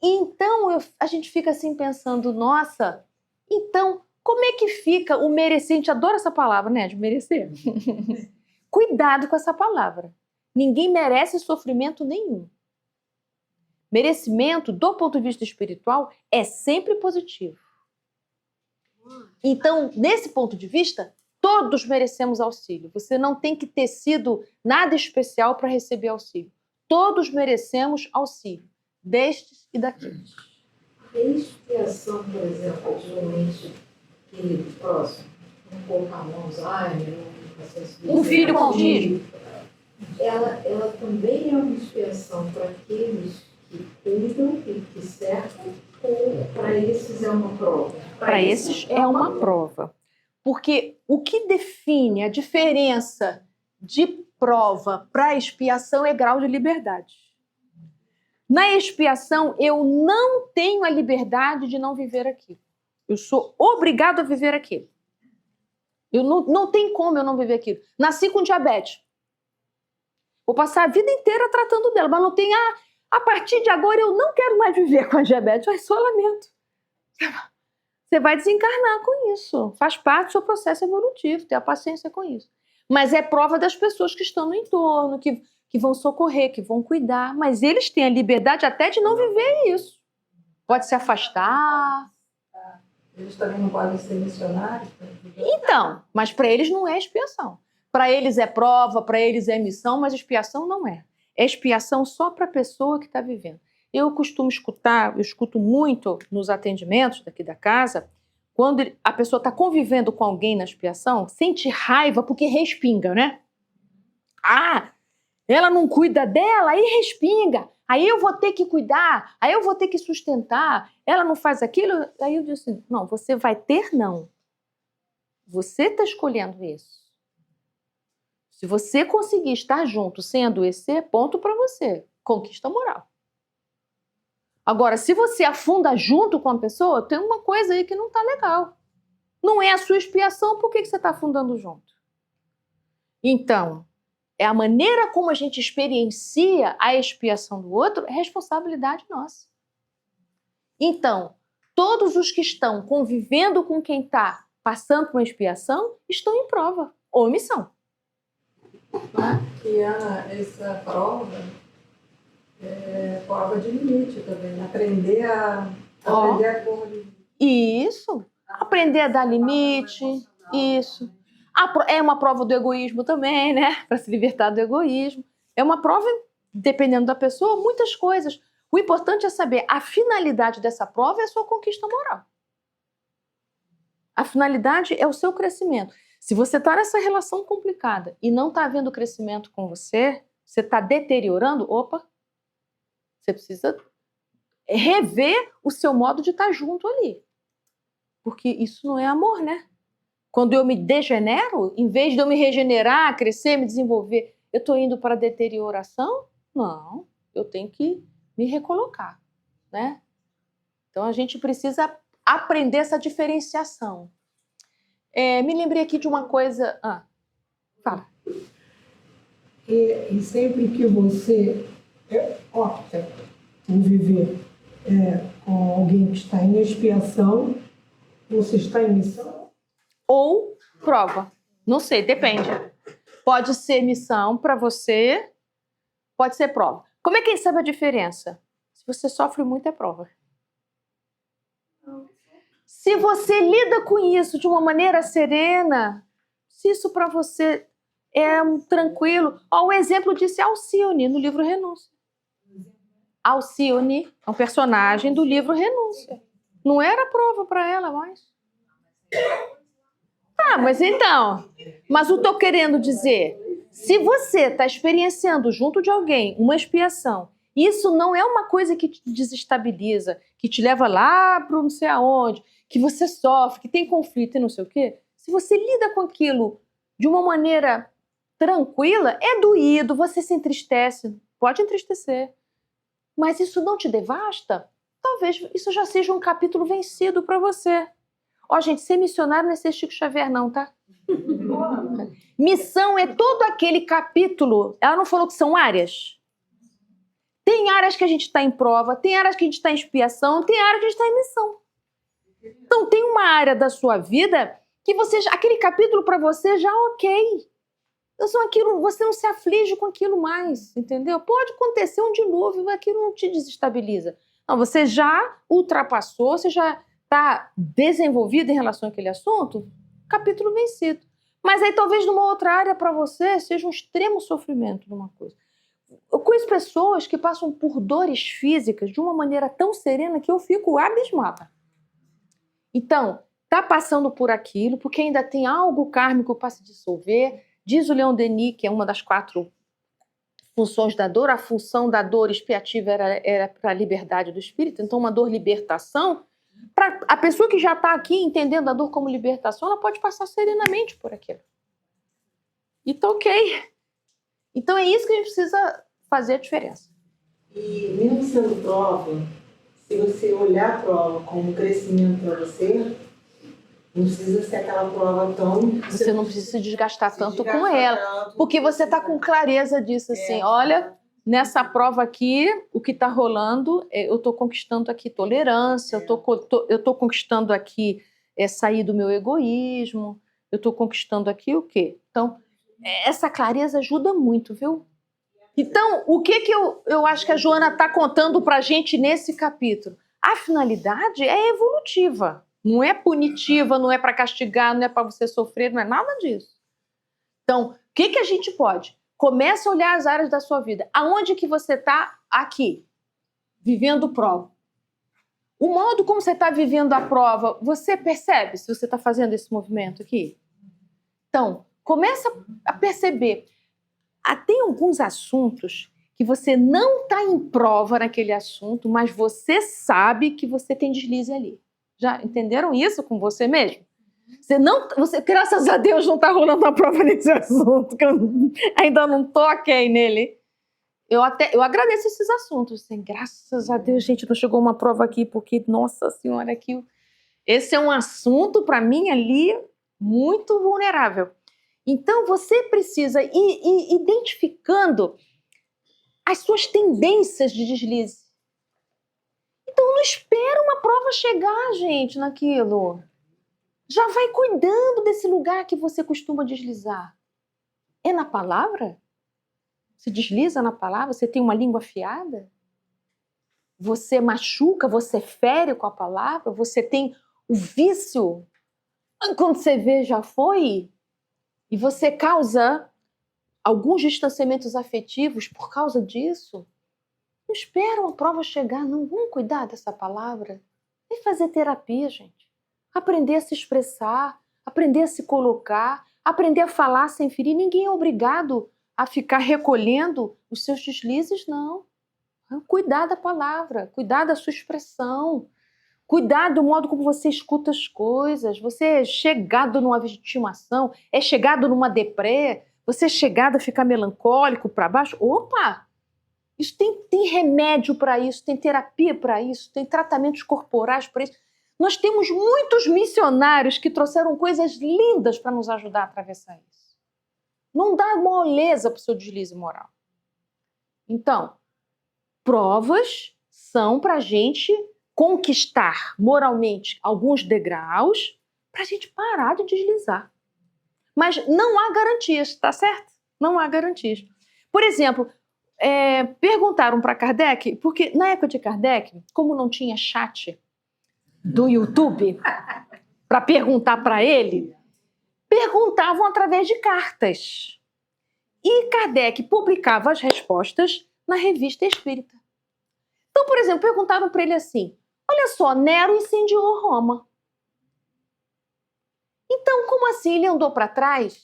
Então, a gente fica assim pensando, nossa, então, como é que fica o merecer? A gente adora essa palavra, né, de merecer. Cuidado com essa palavra. Ninguém merece sofrimento nenhum. Merecimento, do ponto de vista espiritual, é sempre positivo. Então, nesse ponto de vista, todos merecemos auxílio. Você não tem que ter sido nada especial para receber auxílio. Todos merecemos auxílio, destes e daqueles. A expiação, por exemplo, de um ente querido próximo, com Alzheimer, um filho com autismo, ela também é uma expiação para aqueles que cuidam e que cercam, ou para esses é uma prova? Para esses é uma prova. Porque o que define a diferença de prova para expiação é grau de liberdade. Na expiação, eu não tenho a liberdade de não viver aquilo. Eu sou obrigado a viver aquilo. Eu não tem como eu não viver aquilo. Nasci com diabetes. Vou passar a vida inteira tratando dela, mas não tem a partir de agora eu não quero mais viver com a diabetes. Ai, só lamento. Você vai desencarnar com isso. Faz parte do seu processo evolutivo, ter a paciência com isso. Mas é prova das pessoas que estão no entorno, que vão socorrer, que vão cuidar. Mas eles têm a liberdade até de não viver isso. Pode se afastar. Eles também não podem ser missionários? Então, mas para eles não é expiação. Para eles é prova, para eles é missão, mas expiação não é. É expiação só para a pessoa que está vivendo. Eu costumo escutar, eu escuto muito nos atendimentos daqui da casa, quando a pessoa está convivendo com alguém na expiação, sente raiva porque respinga, né? Ah, ela não cuida dela, aí respinga. Aí eu vou ter que cuidar, aí eu vou ter que sustentar. Ela não faz aquilo, aí eu digo assim, não, você vai ter não. Você está escolhendo isso. Se você conseguir estar junto sem adoecer, ponto para você. Conquista moral. Agora, se você afunda junto com a pessoa, tem uma coisa aí que não está legal. Não é a sua expiação, por que você está afundando junto? Então, é a maneira como a gente experiencia a expiação do outro, é responsabilidade nossa. Então, todos os que estão convivendo com quem está passando por uma expiação, estão em prova ou missão. E essa prova é prova de limite também. Aprender a pôr limite. Isso. Aprender a dar limite. Isso. É uma prova do egoísmo também, né? Para se libertar do egoísmo. É uma prova, dependendo da pessoa, muitas coisas. O importante é saber a finalidade dessa prova é a sua conquista moral. A finalidade é o seu crescimento. Se você está nessa relação complicada e não está havendo crescimento com você está deteriorando, você precisa rever o seu modo de estar junto ali. Porque isso não é amor, né? Quando eu me degenero, em vez de eu me regenerar, crescer, me desenvolver, eu estou indo para a deterioração? Não, eu tenho que me recolocar, né? Então a gente precisa aprender essa diferenciação. Me lembrei aqui de uma coisa... fala. E sempre que você opta por viver com alguém que está em expiação, você está em missão? Ou prova. Não sei, depende. Pode ser missão para você, pode ser prova. Como é que a gente sabe a diferença? Se você sofre muito, é prova. Se você lida com isso de uma maneira serena, se isso para você é tranquilo. O exemplo disse Alcione no livro Renúncia. Alcione é um personagem do livro Renúncia. Não era prova para ela mais. Mas então, mas eu estou querendo dizer, se você está experienciando junto de alguém uma expiação, isso não é uma coisa que te desestabiliza, que te leva lá para não sei aonde, que você sofre, que tem conflito e não sei o quê. Se você lida com aquilo de uma maneira tranquila, é doído, você se entristece, pode entristecer, mas isso não te devasta? Talvez isso já seja um capítulo vencido para você. Gente, ser missionário não é ser Chico Xavier não, tá? Missão é todo aquele capítulo. Ela não falou que são áreas? Tem áreas que a gente está em prova, tem áreas que a gente está em expiação, tem áreas que a gente está em missão. Então tem uma área da sua vida que aquele capítulo para você já ok. Você não se aflige com aquilo mais, entendeu? Pode acontecer um dilúvio, mas aquilo não te desestabiliza. Não, você já ultrapassou, você já está desenvolvido em relação àquele assunto, capítulo vencido. Mas aí talvez numa outra área para você seja um extremo sofrimento numa coisa. Eu conheço pessoas que passam por dores físicas de uma maneira tão serena que eu fico abismada. Então, está passando por aquilo, porque ainda tem algo kármico para se dissolver. Diz o Leon Denis, que é uma das 4 funções da dor, a função da dor expiativa era para a liberdade do espírito, então uma dor libertação. Para a pessoa que já está aqui entendendo a dor como libertação, ela pode passar serenamente por aquilo. E tá ok. Então é isso que a gente precisa fazer a diferença. E mesmo sendo prova, se você olhar a prova como crescimento para você, não precisa ser aquela prova tão... Você não precisa se desgastar tanto com ela, porque você está com clareza disso, assim, olha... Nessa prova aqui, o que está rolando, eu estou conquistando aqui tolerância, eu estou conquistando aqui sair do meu egoísmo, eu estou conquistando aqui o quê? Então, essa clareza ajuda muito, viu? Então, o que eu acho que a Joana está contando para a gente nesse capítulo? A finalidade é evolutiva, não é punitiva, não é para castigar, não é para você sofrer, não é nada disso. Então, o que a gente pode? Começa a olhar as áreas da sua vida. Aonde que você está aqui? Vivendo prova. O modo como você está vivendo a prova, você percebe se você está fazendo esse movimento aqui? Então, começa a perceber. Tem alguns assuntos que você não está em prova naquele assunto, mas você sabe que você tem deslize ali. Já entenderam isso com você mesmo? Você, graças a Deus, não está rolando a prova nesse assunto, que eu ainda não estou ok nele. Eu agradeço esses assuntos. Assim, graças a Deus, gente, não chegou uma prova aqui, porque, nossa senhora, esse é um assunto, para mim, ali, muito vulnerável. Então, você precisa ir identificando as suas tendências de deslize. Então, não espera uma prova chegar, gente, naquilo. Já vai cuidando desse lugar que você costuma deslizar. É na palavra? Você desliza na palavra? Você tem uma língua afiada? Você machuca, você fere com a palavra? Você tem o vício? Quando você vê, já foi? e você causa alguns distanciamentos afetivos por causa disso, não esperam a prova chegar, não. Vamos cuidar dessa palavra. Vem fazer terapia, gente. Aprender a se expressar, aprender a se colocar, aprender a falar sem ferir. Ninguém é obrigado a ficar recolhendo os seus deslizes, não. Cuidar da palavra, cuidar da sua expressão, cuidar do modo como você escuta as coisas. Você é chegado numa vitimação, é chegado numa deprê, você é chegado a ficar melancólico para baixo. Opa! Isso tem remédio para isso, tem terapia para isso, tem tratamentos corporais para isso. Nós temos muitos missionários que trouxeram coisas lindas para nos ajudar a atravessar isso. Não dá moleza para o seu deslize moral. Então, provas são para a gente conquistar moralmente alguns degraus para a gente parar de deslizar. Mas não há garantias, tá certo? Não há garantias. Por exemplo, perguntaram para Kardec, porque na época de Kardec, como não tinha chat do YouTube para perguntar para ele, perguntavam através de cartas. E Kardec publicava as respostas na Revista Espírita. Então, por exemplo, perguntaram para ele assim: olha só, Nero incendiou Roma. Então, como assim? Ele andou para trás?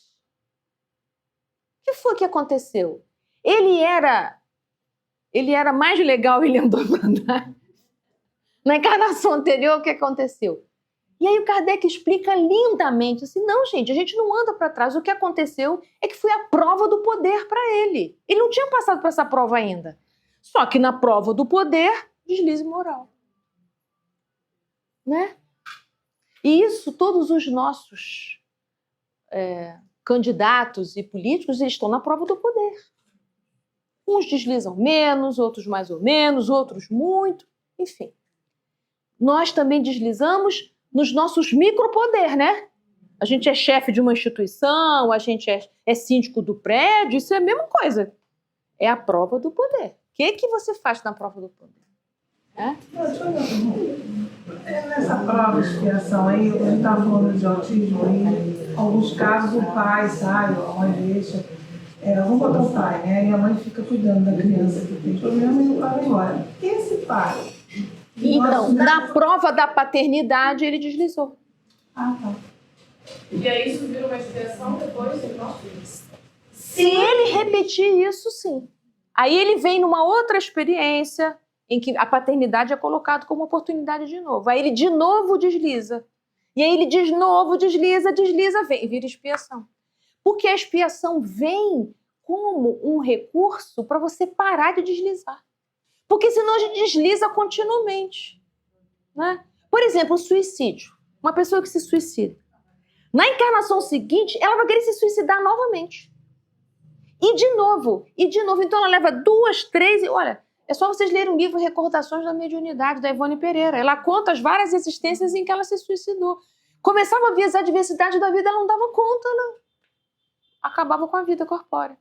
O que foi que aconteceu? Ele era mais legal, ele andou para trás. Na encarnação anterior, o que aconteceu? E aí o Kardec explica lindamente assim: não, gente, a gente não anda para trás. O que aconteceu é que foi a prova do poder para ele. Ele não tinha passado por essa prova ainda. Só que na prova do poder, deslize moral. Né? E isso, todos os nossos candidatos e políticos, eles estão na prova do poder. Uns deslizam menos, outros mais ou menos, outros muito, enfim. Nós também deslizamos nos nossos micropoder, né? A gente é chefe de uma instituição, a gente é síndico do prédio, isso é a mesma coisa. É a prova do poder. O que você faz na prova do poder? Nessa prova de expiação aí, a gente estava falando de autismo aí, em alguns casos o pai sai, a mãe deixa. Vamos botar o pai, né? E a mãe fica cuidando da criança que tem problema e o pai vai embora. Esse pai... Então, na prova da paternidade, ele deslizou. Ah, tá. E aí isso vira uma expiação depois? Se ele repetir isso, sim. Aí ele vem numa outra experiência em que a paternidade é colocada como oportunidade de novo. Aí ele de novo desliza. E aí ele de novo desliza, vem, vira expiação. Porque a expiação vem como um recurso para você parar de deslizar. Porque senão a gente desliza continuamente. Né? Por exemplo, o suicídio. Uma pessoa que se suicida. Na encarnação seguinte, ela vai querer se suicidar novamente. E de novo. Então ela leva 2, 3... Olha, é só vocês lerem o livro Recordações da Mediunidade, da Ivone Pereira. Ela conta as várias existências em que ela se suicidou. Começava a ver as adversidades da vida, ela não dava conta, não. Acabava com a vida corpórea.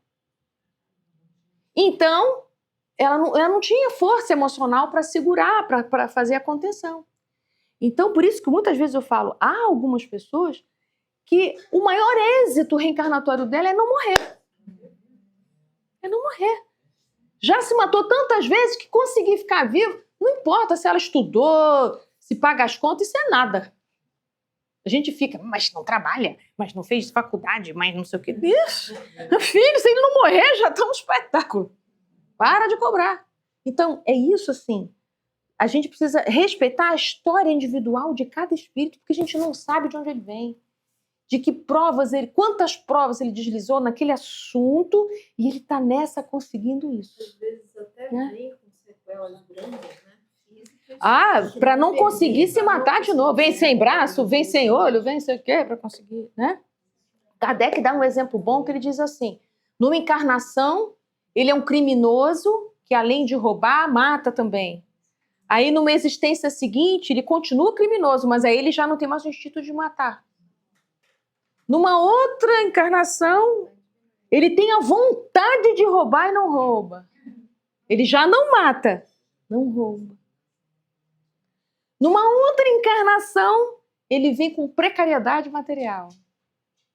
Então, ela não tinha força emocional para segurar, para fazer a contenção. Então, por isso que muitas vezes eu falo, há algumas pessoas que o maior êxito reencarnatório dela é não morrer. É não morrer. Já se matou tantas vezes que conseguir ficar vivo, não importa se ela estudou, se paga as contas, isso é nada. A gente fica, mas não trabalha, mas não fez faculdade, mas não sei o quê. Isso, filho, se ele não morrer, já está um espetáculo. Para de cobrar. Então, é isso assim. A gente precisa respeitar a história individual de cada espírito, porque a gente não sabe de onde ele vem. De que provas quantas provas ele deslizou naquele assunto e ele está nessa conseguindo isso. Às vezes até vem com sequelas grandes, né? Para não conseguir se matar de novo. Vem sem braço, vem sem olho, vem sei o quê, para conseguir, né? Kardec dá um exemplo bom que ele diz assim, numa encarnação, ele é um criminoso que além de roubar, mata também. Aí numa existência seguinte, ele continua criminoso, mas aí ele já não tem mais o instinto de matar. Numa outra encarnação, ele tem a vontade de roubar e não rouba. Ele já não mata, não rouba. Numa outra encarnação, ele vem com precariedade material.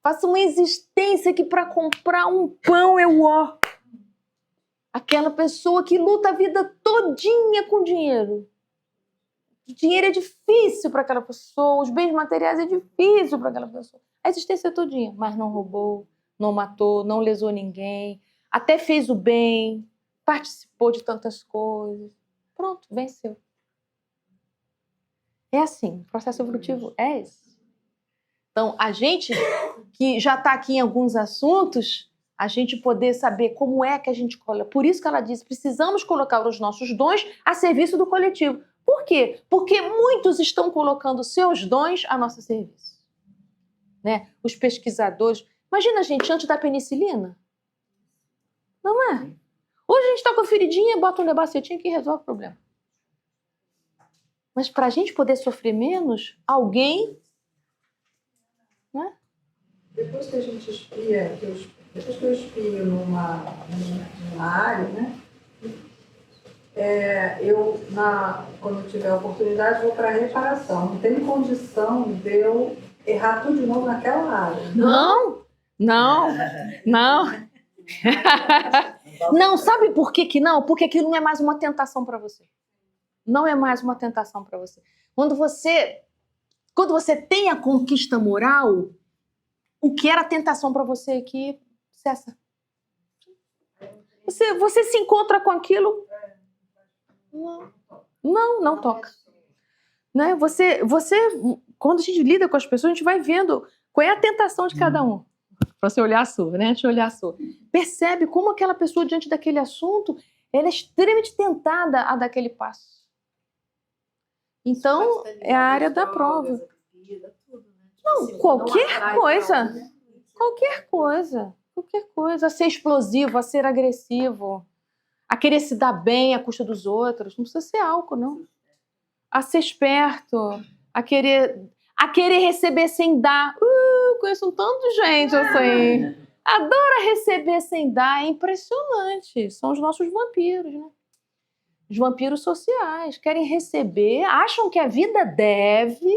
Faço uma existência que para comprar um pão eu, aquela pessoa que luta a vida todinha com dinheiro. O dinheiro é difícil para aquela pessoa, os bens materiais é difícil para aquela pessoa. A existência é todinha, mas não roubou, não matou, não lesou ninguém, até fez o bem, participou de tantas coisas. Pronto, venceu. É assim, o processo evolutivo é esse. Então, a gente que já está aqui em alguns assuntos, a gente poder saber como é que a gente coloca. Por isso que ela diz, precisamos colocar os nossos dons a serviço do coletivo. Por quê? Porque muitos estão colocando seus dons a nosso serviço. Né? Os pesquisadores. Imagina, gente, antes da penicilina. Não é? Hoje a gente está com a feridinha, bota um nebacetinho que resolve o problema. Mas para a gente poder sofrer menos, alguém... Né? Depois que a gente espia, depois que eu espio numa área, né? Quando eu tiver a oportunidade, vou para a reparação. Não tem condição de eu errar tudo de novo naquela área. Não. Não, sabe por que não? Porque aquilo não é mais uma tentação para você. Não é mais uma tentação para você. Quando você tem a conquista moral, o que era tentação para você aqui cessa. Você se encontra com aquilo... Não toca. Né? Quando a gente lida com as pessoas, a gente vai vendo qual é a tentação de cada um. Para você olhar a sua, né? Deixa eu olhar a sua. Percebe como aquela pessoa, diante daquele assunto, ela é extremamente tentada a dar aquele passo. Então, é a área da prova. Não, qualquer coisa. Qualquer coisa. A ser explosivo, a ser agressivo. A querer se dar bem à custa dos outros. Não precisa ser álcool, não. A ser esperto. A querer receber sem dar. Conheço um tanto de gente assim. Adora receber sem dar. É impressionante. São os nossos vampiros, né? Os vampiros sociais. Querem receber, acham que a vida deve,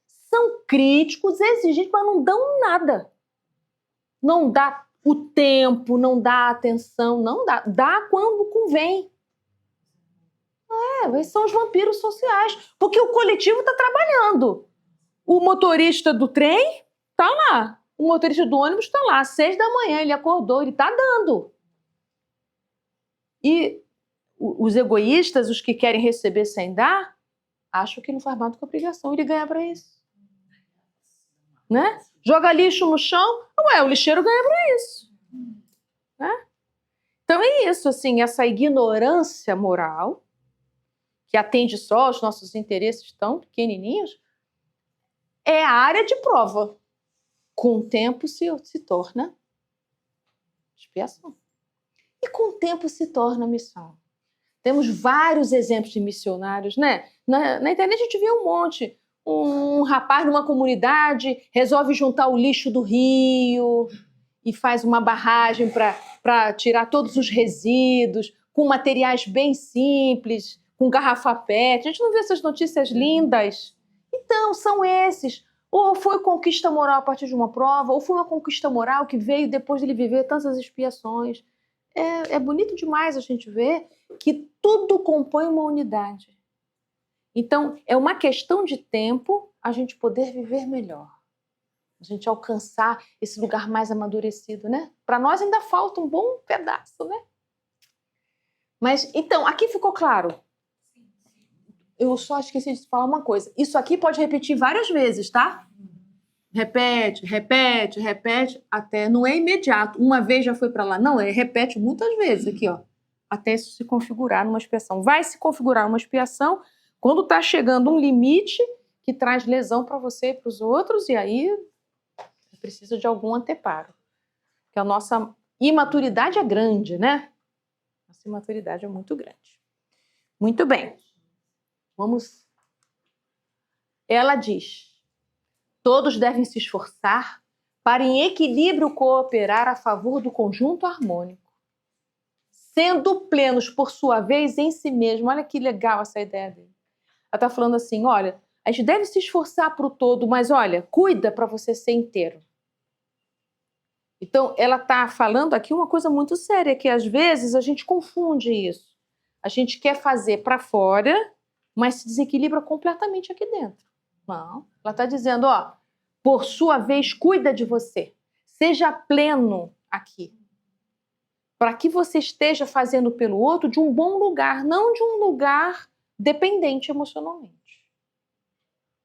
são críticos, exigentes, mas não dão nada. Não dá o tempo, não dá a atenção, não dá. Dá quando convém. Esses são os vampiros sociais. Porque o coletivo está trabalhando. O motorista do trem está lá. O motorista do ônibus está lá. Às 6 da manhã ele acordou, ele está dando. E os egoístas, os que querem receber sem dar, acham que não faz mais do que obrigação ele ganha para isso. Né? Joga lixo no chão, o lixeiro ganha para isso. Né? Então é isso, assim, essa ignorância moral, que atende só aos nossos interesses tão pequenininhos, é a área de prova. Com o tempo se torna expiação. E com o tempo se torna missão. Temos vários exemplos de missionários, né? Na internet a gente vê um monte. Um rapaz numa comunidade resolve juntar o lixo do rio e faz uma barragem para tirar todos os resíduos, com materiais bem simples, com garrafa PET. A gente não vê essas notícias lindas? Então, são esses. Ou foi conquista moral a partir de uma prova, ou foi uma conquista moral que veio depois de ele viver tantas expiações. É bonito demais a gente ver que tudo compõe uma unidade. Então, é uma questão de tempo a gente poder viver melhor. A gente alcançar esse lugar mais amadurecido, né? Para nós ainda falta um bom pedaço, né? Mas, então, aqui ficou claro. Eu só esqueci de falar uma coisa. Isso aqui pode repetir várias vezes, tá? Repete, até não é imediato. Uma vez já foi para lá. Não, repete muitas vezes aqui, ó. Até isso se configurar numa expiação. Vai se configurar uma expiação quando está chegando um limite que traz lesão para você e para os outros, e aí precisa de algum anteparo. Porque a nossa imaturidade é grande, né? Nossa imaturidade é muito grande. Muito bem. Vamos. Ela diz: todos devem se esforçar para em equilíbrio cooperar a favor do conjunto harmônico, sendo plenos, por sua vez, em si mesmo. Olha que legal essa ideia dele. Ela está falando assim, olha, a gente deve se esforçar para o todo, mas olha, cuida para você ser inteiro. Então, ela está falando aqui uma coisa muito séria, que às vezes a gente confunde isso. A gente quer fazer para fora, mas se desequilibra completamente aqui dentro. Não. Ela está dizendo, ó, por sua vez, cuida de você. Seja pleno aqui. Para que você esteja fazendo pelo outro de um bom lugar, não de um lugar dependente emocionalmente.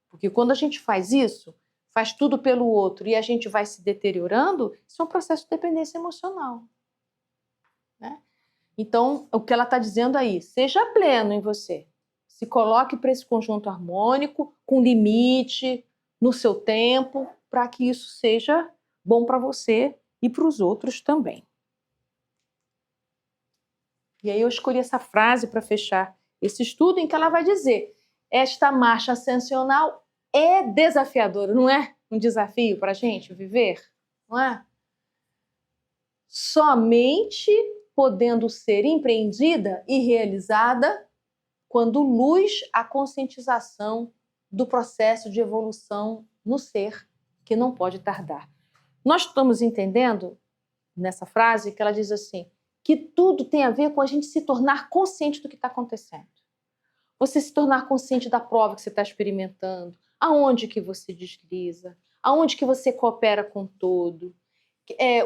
Porque quando a gente faz isso, faz tudo pelo outro e a gente vai se deteriorando, isso é um processo de dependência emocional. Né? Então, o que ela está dizendo aí, seja pleno em você. Se coloque para esse conjunto harmônico, com limite, no seu tempo, para que isso seja bom para você e para os outros também. E aí eu escolhi essa frase para fechar esse estudo, em que ela vai dizer: esta marcha ascensional é desafiadora, não é um desafio para a gente viver? Não é? Somente podendo ser empreendida e realizada quando luz a conscientização do processo de evolução no ser, que não pode tardar. Nós estamos entendendo, nessa frase, que ela diz assim, que tudo tem a ver com a gente se tornar consciente do que está acontecendo. Você se tornar consciente da prova que você está experimentando, aonde que você desliza, aonde que você coopera com o todo,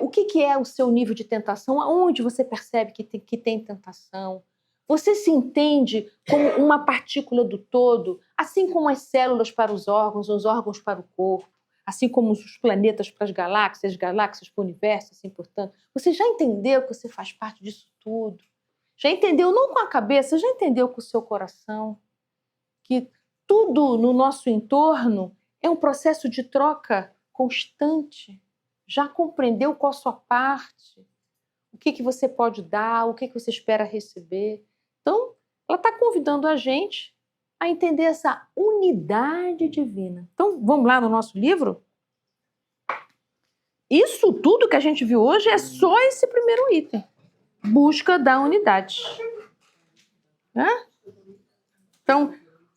o que é o seu nível de tentação, aonde você percebe que tem tentação. Você se entende como uma partícula do todo, assim como as células para os órgãos para o corpo, assim como os planetas para as galáxias para o universo, assim, portanto. Você já entendeu que você faz parte disso tudo? Já entendeu, não com a cabeça, já entendeu com o seu coração, que tudo no nosso entorno é um processo de troca constante? Já compreendeu qual a sua parte? O que você pode dar? O que você espera receber? Então, ela está convidando a gente a entender essa unidade divina. Então, vamos lá no nosso livro? Isso tudo que a gente viu hoje é só esse primeiro item. Busca da unidade. Né? Então,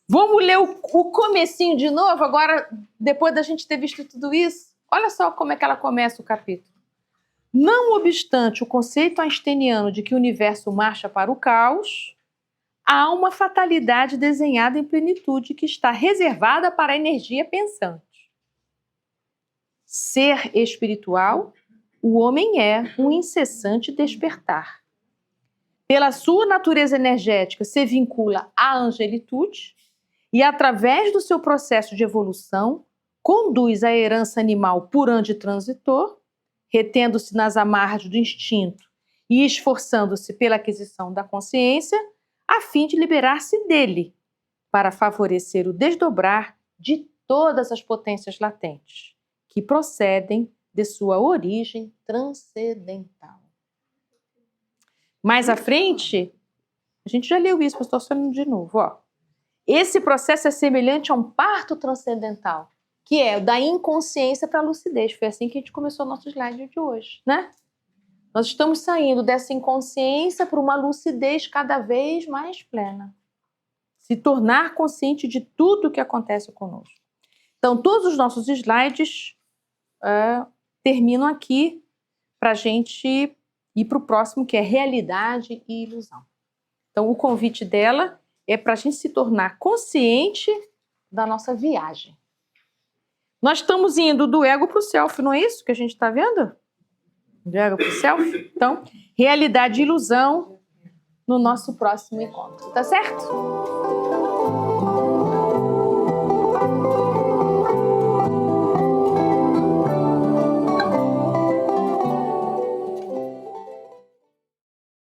vamos ler o comecinho de novo, agora, depois da gente ter visto tudo isso. Olha só como é que ela começa o capítulo. Não obstante o conceito einsteiniano de que o universo marcha para o caos, há uma fatalidade desenhada em plenitude que está reservada para a energia pensante. Ser espiritual, o homem é um incessante despertar. Pela sua natureza energética, se vincula à angelitude e, através do seu processo de evolução, conduz a herança animal por onde transitor, retendo-se nas amarras do instinto e esforçando-se pela aquisição da consciência, a fim de liberar-se dele, para favorecer o desdobrar de todas as potências latentes, que procedem de sua origem transcendental. Mais à frente, a gente já leu isso, mas estou falando de novo. Ó. Esse processo é semelhante a um parto transcendental, que é da inconsciência para a lucidez. Foi assim que a gente começou o nosso slide de hoje, né? Nós estamos saindo dessa inconsciência para uma lucidez cada vez mais plena. Se tornar consciente de tudo o que acontece conosco. Então, todos os nossos slides terminam aqui para a gente ir para o próximo, que é realidade e ilusão. Então, o convite dela é para a gente se tornar consciente da nossa viagem. Nós estamos indo do ego para o self, não é isso que a gente está vendo? Do ego para o self? Então, realidade e ilusão no nosso próximo encontro. Tá certo?